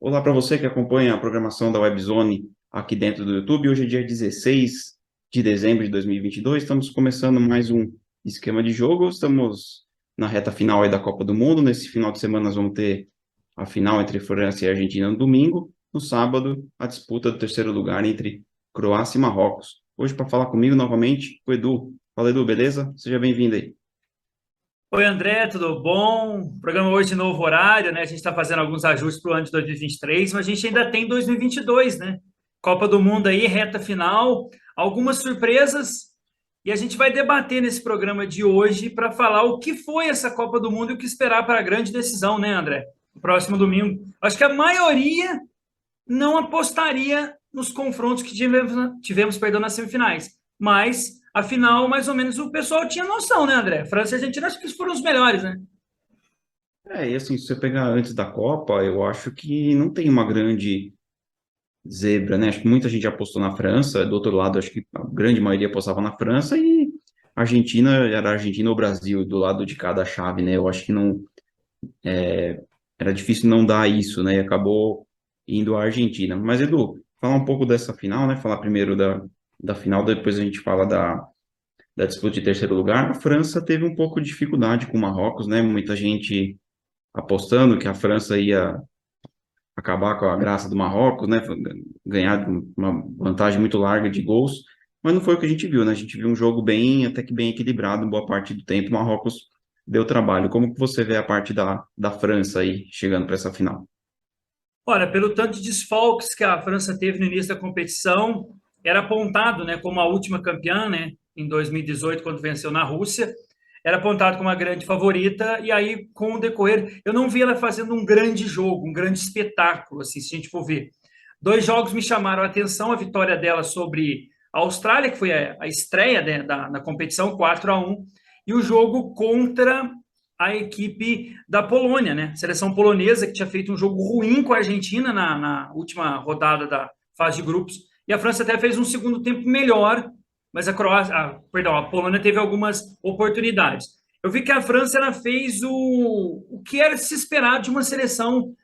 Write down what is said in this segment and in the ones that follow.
Olá para você que acompanha a programação da WebZone aqui dentro do YouTube. Hoje é dia 16 de dezembro de 2022. Estamos começando mais um esquema de jogo. Estamos na reta final aí da Copa do Mundo. Nesse final de semana nós vamos ter a final entre França e Argentina no domingo. No sábado, a disputa do terceiro lugar entre Croácia e Marrocos. Hoje, para falar comigo novamente, o Edu. Fala, Edu, beleza? Seja bem-vindo aí. Oi, André, tudo bom? Programa hoje de novo horário, né? A gente está fazendo alguns ajustes para o ano de 2023, mas a gente ainda tem 2022, né? Copa do Mundo aí, reta final, algumas surpresas, e a gente vai debater nesse programa de hoje para falar o que foi essa Copa do Mundo e o que esperar para a grande decisão, né, André? No próximo domingo. Acho que a maioria não apostaria nos confrontos que tivemos nas semifinais. Mas, afinal, mais ou menos o pessoal tinha noção, né, André? França e Argentina acho que foram os melhores, né? E assim, se você pegar antes da Copa, eu acho que não tem uma grande zebra, né? Acho que muita gente apostou na França, do outro lado, acho que a grande maioria apostava na França e a Argentina era Argentina ou Brasil, do lado de cada chave, né? Eu acho que não era difícil não dar isso, né? E acabou indo a Argentina. Mas, Edu, falar um pouco dessa final, né? Falar primeiro da final, depois a gente fala da disputa de terceiro lugar. A França teve um pouco de dificuldade com o Marrocos, né? Muita gente apostando que a França ia acabar com a graça do Marrocos, né? Ganhar uma vantagem muito larga de gols, mas não foi o que a gente viu, né? A gente viu um jogo bem, até que bem equilibrado, boa parte do tempo. O Marrocos deu trabalho. Como que você vê a parte da França aí chegando para essa final? Olha, pelo tanto de desfalques que a França teve no início da competição, era apontado, né, como a última campeã, né, em 2018, quando venceu na Rússia, era apontado como a grande favorita, e aí, com o decorrer, eu não vi ela fazendo um grande jogo, um grande espetáculo, assim, se a gente for ver. Dois jogos me chamaram a atenção, a vitória dela sobre a Austrália, que foi a estreia, né, da competição, 4-1, e o jogo contra a equipe da Polônia, né? A seleção polonesa, que tinha feito um jogo ruim com a Argentina na última rodada da fase de grupos, e a França até fez um segundo tempo melhor, mas a Polônia teve algumas oportunidades. Eu vi que a França ela fez o que era se esperar de uma seleção,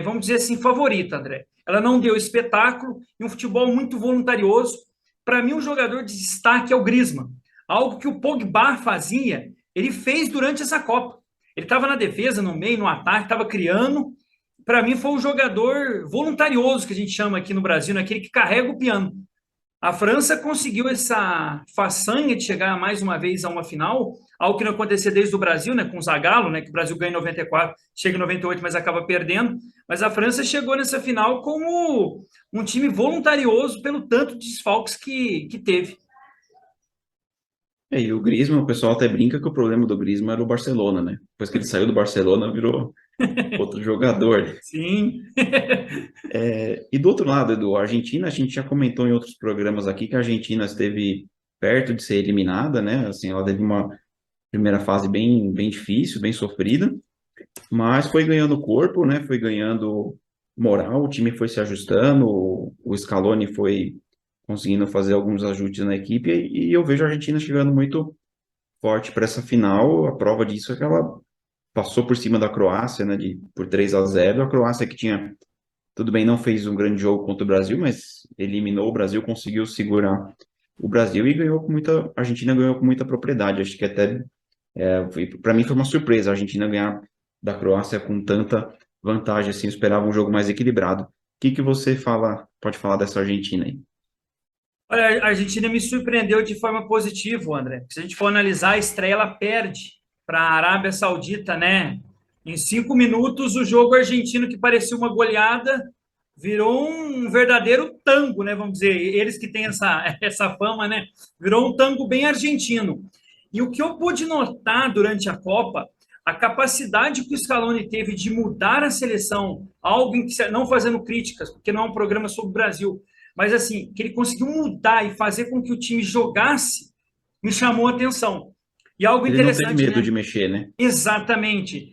vamos dizer assim, favorita, André. Ela não deu espetáculo e um futebol muito voluntarioso. Para mim, um jogador de destaque é o Griezmann. Algo que o Pogba fazia, ele fez durante essa Copa. Ele estava na defesa, no meio, no ataque, estava criando. Para mim, foi um jogador voluntarioso, que a gente chama aqui no Brasil, né? Aquele que carrega o piano. A França conseguiu essa façanha de chegar mais uma vez a uma final, algo que não acontecia desde o Brasil, né, com o Zagallo, né, que o Brasil ganha em 94, chega em 98, mas acaba perdendo. Mas a França chegou nessa final como um time voluntarioso pelo tanto de desfalques que teve. E o Griezmann, o pessoal até brinca que o problema do Griezmann era o Barcelona, né? Depois que ele saiu do Barcelona, virou outro jogador. Sim. E do outro lado, Edu, a Argentina, a gente já comentou em outros programas aqui que a Argentina esteve perto de ser eliminada, né? Assim, ela teve uma primeira fase bem, bem difícil, bem sofrida, mas foi ganhando corpo, né? Foi ganhando moral, o time foi se ajustando, o Scaloni foi conseguindo fazer alguns ajustes na equipe e eu vejo a Argentina chegando muito forte para essa final. A prova disso é que ela passou por cima da Croácia, né? Por 3-0. A Croácia que tinha tudo bem, não fez um grande jogo contra o Brasil, mas eliminou o Brasil, conseguiu segurar o Brasil e ganhou com muita. A Argentina ganhou com muita propriedade. Acho que até para mim foi uma surpresa a Argentina ganhar da Croácia com tanta vantagem. Assim, eu esperava um jogo mais equilibrado. O que você pode falar dessa Argentina aí? Olha, a Argentina me surpreendeu de forma positiva, André. Se a gente for analisar, a estreia ela perde para a Arábia Saudita, né? Em 5 minutos, o jogo argentino, que parecia uma goleada, virou um verdadeiro tango, né? Vamos dizer, eles que têm essa fama, né? Virou um tango bem argentino. E o que eu pude notar durante a Copa, a capacidade que o Scaloni teve de mudar a seleção, algo em que, não fazendo críticas, porque não é um programa sobre o Brasil, mas assim, que ele conseguiu mudar e fazer com que o time jogasse, me chamou a atenção. E algo Ele não teve interessante, medo né? de mexer, né? Exatamente.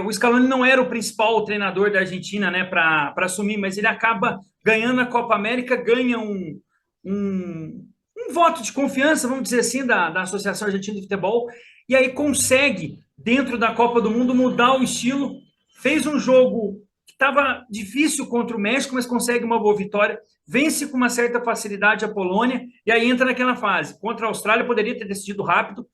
O Scaloni não era o principal treinador da Argentina, né, para assumir, mas ele acaba ganhando a Copa América, ganha um voto de confiança, vamos dizer assim, da Associação Argentina de Futebol, e aí consegue, dentro da Copa do Mundo, mudar o estilo. Fez um jogo estava difícil contra o México, mas consegue uma boa vitória, vence com uma certa facilidade a Polônia, e aí entra naquela fase. Contra a Austrália, poderia ter decidido rápido,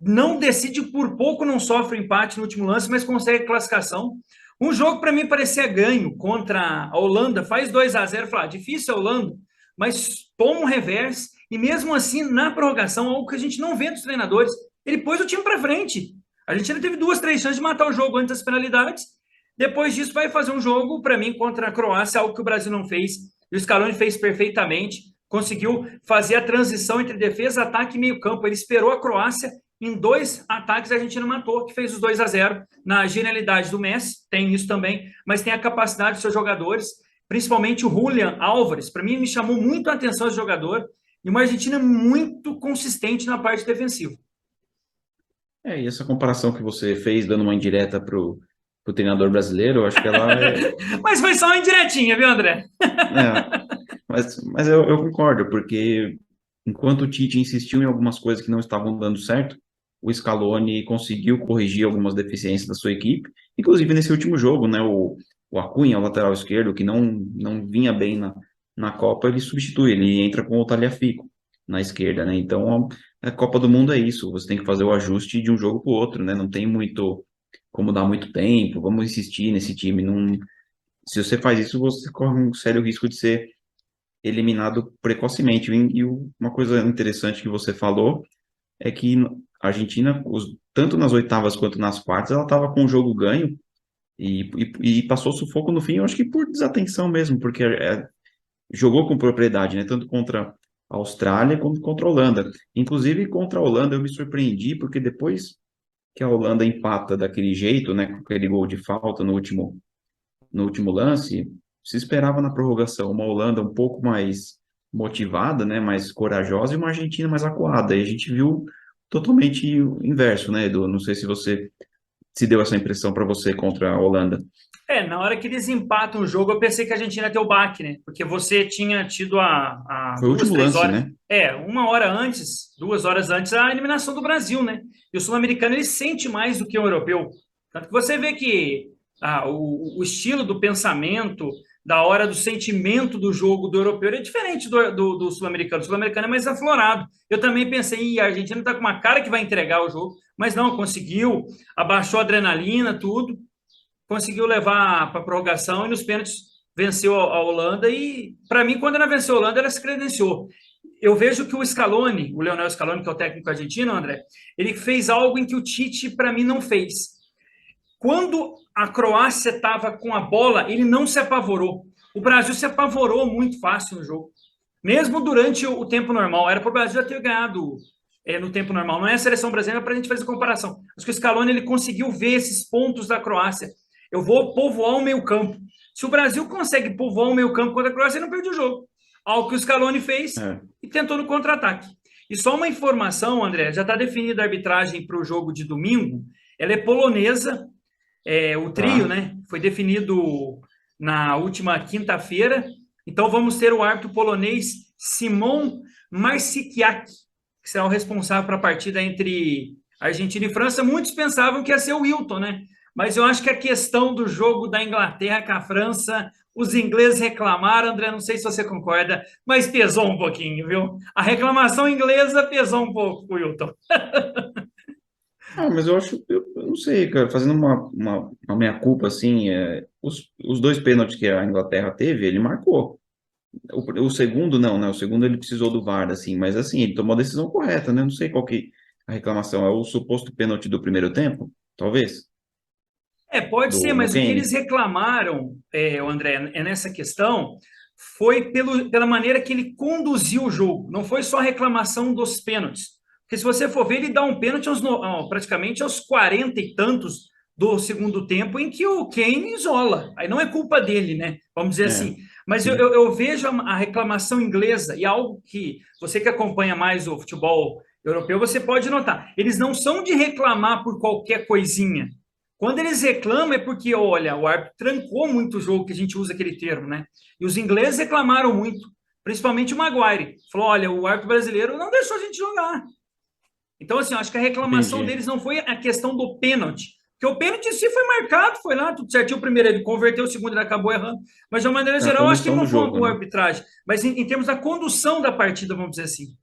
não decide por pouco, não sofre empate no último lance, mas consegue classificação. Um jogo, para mim, parecia ganho contra a Holanda, faz 2-0, falar, difícil a Holanda, mas toma um reverse, e mesmo assim, na prorrogação, algo que a gente não vê dos treinadores, ele pôs o time para frente. A gente ainda teve 2, 3 chances de matar o jogo antes das penalidades. Depois disso, vai fazer um jogo, para mim, contra a Croácia, algo que o Brasil não fez. E o Scaloni fez perfeitamente. Conseguiu fazer a transição entre defesa, ataque e meio campo. Ele esperou a Croácia em 2 ataques, a Argentina matou, que fez os 2-0. Na genialidade do Messi, tem isso também, mas tem a capacidade dos seus jogadores, principalmente o Julián Álvares. Para mim, me chamou muito a atenção esse jogador. E uma Argentina muito consistente na parte defensiva. E essa comparação que você fez, dando uma indireta pro treinador brasileiro, eu acho que ela é. Mas foi só uma indiretinha, viu, André? Mas eu concordo, porque enquanto o Tite insistiu em algumas coisas que não estavam dando certo, o Scaloni conseguiu corrigir algumas deficiências da sua equipe, inclusive nesse último jogo, né? O Acunha, o lateral esquerdo, que não vinha bem na Copa, ele substitui, ele entra com o Tagliafico na esquerda, né? Então, a Copa do Mundo é isso, você tem que fazer o ajuste de um jogo para o outro, né? Não tem muito como dar muito tempo, vamos insistir nesse time. Não, se você faz isso, você corre um sério risco de ser eliminado precocemente. E uma coisa interessante que você falou é que a Argentina, tanto nas oitavas quanto nas quartas, ela estava com o jogo ganho e passou sufoco no fim, eu acho que por desatenção mesmo, porque jogou com propriedade, né? Tanto contra a Austrália quanto contra a Holanda. Inclusive, contra a Holanda eu me surpreendi, porque depois que a Holanda empata daquele jeito, né, com aquele gol de falta no último lance, se esperava na prorrogação uma Holanda um pouco mais motivada, né, mais corajosa, e uma Argentina mais acuada. E a gente viu totalmente o inverso, né, Edu? Não sei se você se deu essa impressão para você contra a Holanda. Na hora que eles empatam o jogo, eu pensei que a Argentina ia ter o baque, né? Porque você tinha tido a Foi o 2, último 3 lance, horas. né? 1 hora antes, 2 horas antes, a eliminação do Brasil, né? E o sul-americano ele sente mais do que o europeu. Tanto que você vê que o estilo do pensamento, da hora do sentimento do jogo do europeu é diferente do sul-americano. O sul-americano é mais aflorado. Eu também pensei, a Argentina está com uma cara que vai entregar o jogo, mas não, conseguiu, abaixou a adrenalina, tudo, conseguiu levar para a prorrogação e nos pênaltis venceu a Holanda. E, para mim, quando ela venceu a Holanda, ela se credenciou. Eu vejo que o Scaloni, o Lionel Scaloni, que é o técnico argentino, André, ele fez algo em que o Tite, para mim, não fez. Quando a Croácia estava com a bola, ele não se apavorou. O Brasil se apavorou muito fácil no jogo, mesmo durante o tempo normal. Era para o Brasil já ter ganhado no tempo normal. Não é a seleção brasileira para a gente fazer comparação. Acho que o Scaloni ele conseguiu ver esses pontos da Croácia. Eu vou povoar o meio campo. Se o Brasil consegue povoar o meio campo contra a Croácia, ele não perde o jogo. Algo que o Scaloni fez e tentou no contra-ataque. E só uma informação, André, já está definida a arbitragem para o jogo de domingo. Ela é polonesa, o trio, né? Foi definido na última quinta-feira. Então vamos ter o árbitro polonês Szymon Marsikiak, que será o responsável para a partida entre Argentina e França. Muitos pensavam que ia ser o Wilton, né? Mas eu acho que a questão do jogo da Inglaterra com a França, os ingleses reclamaram, André, não sei se você concorda, mas pesou um pouquinho, viu? A reclamação inglesa pesou um pouco o Wilton. Mas eu acho, eu não sei, cara, fazendo uma meia-culpa, assim, os 2 pênaltis que a Inglaterra teve, ele marcou. O segundo, não, né? O segundo ele precisou do VAR, assim, mas assim, ele tomou a decisão correta, né? Eu não sei qual que a reclamação, é o suposto pênalti do primeiro tempo, talvez, Pode ser, do mas o que eles Kane. reclamaram, André, nessa questão, foi pela maneira que ele conduziu o jogo. Não foi só a reclamação dos pênaltis. Porque se você for ver, ele dá um pênalti praticamente aos 40 e tantos do segundo tempo, em que o Kane isola. Aí não é culpa dele, né? Vamos dizer assim. Mas eu vejo a reclamação inglesa, e algo que você que acompanha mais o futebol europeu, você pode notar. Eles não são de reclamar por qualquer coisinha. Quando eles reclamam é porque, olha, o árbitro trancou muito o jogo, que a gente usa aquele termo, né? E os ingleses reclamaram muito, principalmente o Maguire. Falou, olha, o árbitro brasileiro não deixou a gente jogar. Então, assim, eu acho que a reclamação Entendi. deles não foi a questão do pênalti, porque Porque o pênalti em si foi marcado, foi lá, tudo certinho. O primeiro ele converteu, o segundo ele acabou errando. Mas, de uma maneira É a geral, eu acho que ele condução do não foi uma jogo, boa né? arbitragem. Mas em termos da condução da partida, vamos dizer assim.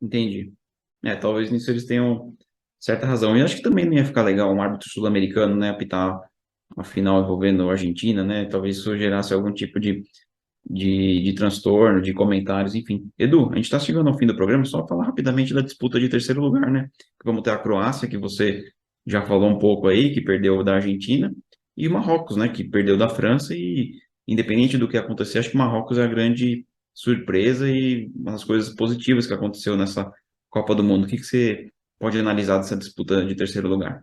Entendi. Talvez nisso eles tenham certa razão. E acho que também não ia ficar legal um árbitro sul-americano, né, apitar a final envolvendo a Argentina, né? Talvez isso gerasse algum tipo de transtorno, de comentários, enfim. Edu, a gente está chegando ao fim do programa, só falar rapidamente da disputa de terceiro lugar, né? Vamos ter a Croácia, que você já falou um pouco aí, que perdeu da Argentina, e o Marrocos, né, que perdeu da França, e independente do que acontecer, acho que o Marrocos é a grande surpresa e uma das coisas positivas que aconteceu nessa Copa do Mundo. O que que você pode analisar dessa disputa de terceiro lugar?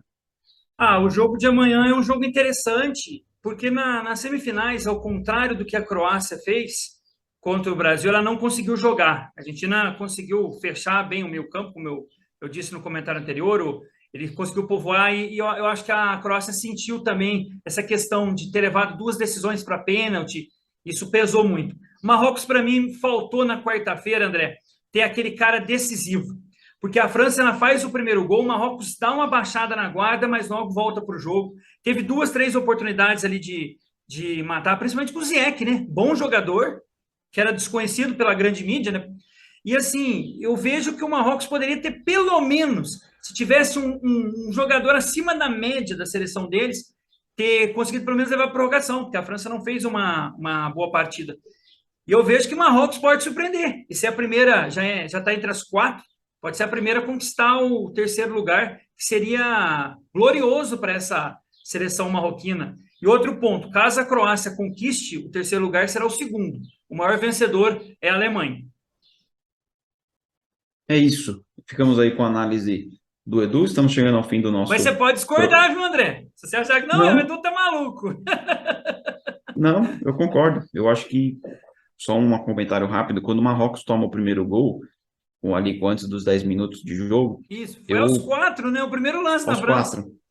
O jogo de amanhã é um jogo interessante, porque nas semifinais, ao contrário do que a Croácia fez contra o Brasil, ela não conseguiu jogar. A Argentina conseguiu fechar bem o meio campo, como eu disse no comentário anterior, ele conseguiu povoar, e eu acho que a Croácia sentiu também essa questão de ter levado duas decisões para pênalti, isso pesou muito. Marrocos, para mim, faltou na quarta-feira, André, ter aquele cara decisivo. Porque a França ela faz o primeiro gol, o Marrocos dá uma baixada na guarda, mas logo volta para o jogo. Teve duas, três oportunidades ali de matar, principalmente com o Ziyech, né? Bom jogador, que era desconhecido pela grande mídia, né? E assim, eu vejo que o Marrocos poderia ter pelo menos, se tivesse um jogador acima da média da seleção deles, ter conseguido pelo menos levar a prorrogação, porque a França não fez uma boa partida. E eu vejo que o Marrocos pode surpreender. E se a primeira já está entre as quatro, pode ser a primeira a conquistar o terceiro lugar, que seria glorioso para essa seleção marroquina. E outro ponto, caso a Croácia conquiste o terceiro lugar, será o segundo. O maior vencedor é a Alemanha. É isso. Ficamos aí com a análise do Edu. Estamos chegando ao fim do Mas você nosso. pode discordar, viu, André? Se você achar que não, o Não, Edu tá maluco. não, eu concordo. Eu acho que só um comentário rápido. Quando o Marrocos toma o primeiro gol, ou ali antes dos 10 minutos de jogo, Isso, foi aos eu quatro, né? O primeiro lance na aos França. quatro.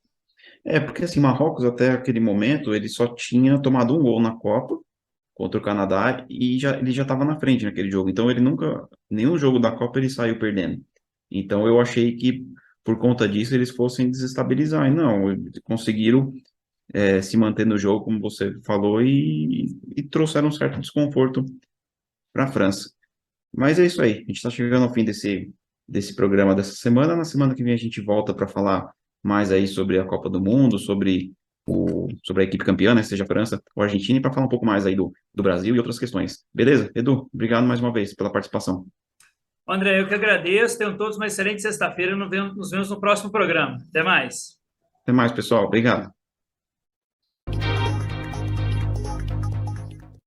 Porque assim, Marrocos até aquele momento ele só tinha tomado um gol na Copa contra o Canadá e ele já estava na frente naquele jogo. Então ele nunca, nenhum jogo da Copa ele saiu perdendo. Então eu achei que por conta disso eles fossem desestabilizar. E não, eles conseguiram se manter no jogo, como você falou, e trouxeram um certo desconforto para a França. Mas é isso aí, a gente está chegando ao fim desse programa dessa semana. Na semana que vem a gente volta para falar mais aí sobre a Copa do Mundo, sobre a equipe campeã, né, seja a França ou a Argentina, e para falar um pouco mais aí do Brasil e outras questões. Beleza? Edu, obrigado mais uma vez pela participação. André, eu que agradeço. Tenham todos uma excelente sexta-feira. Nos vemos no próximo programa. Até mais. Até mais, pessoal. Obrigado.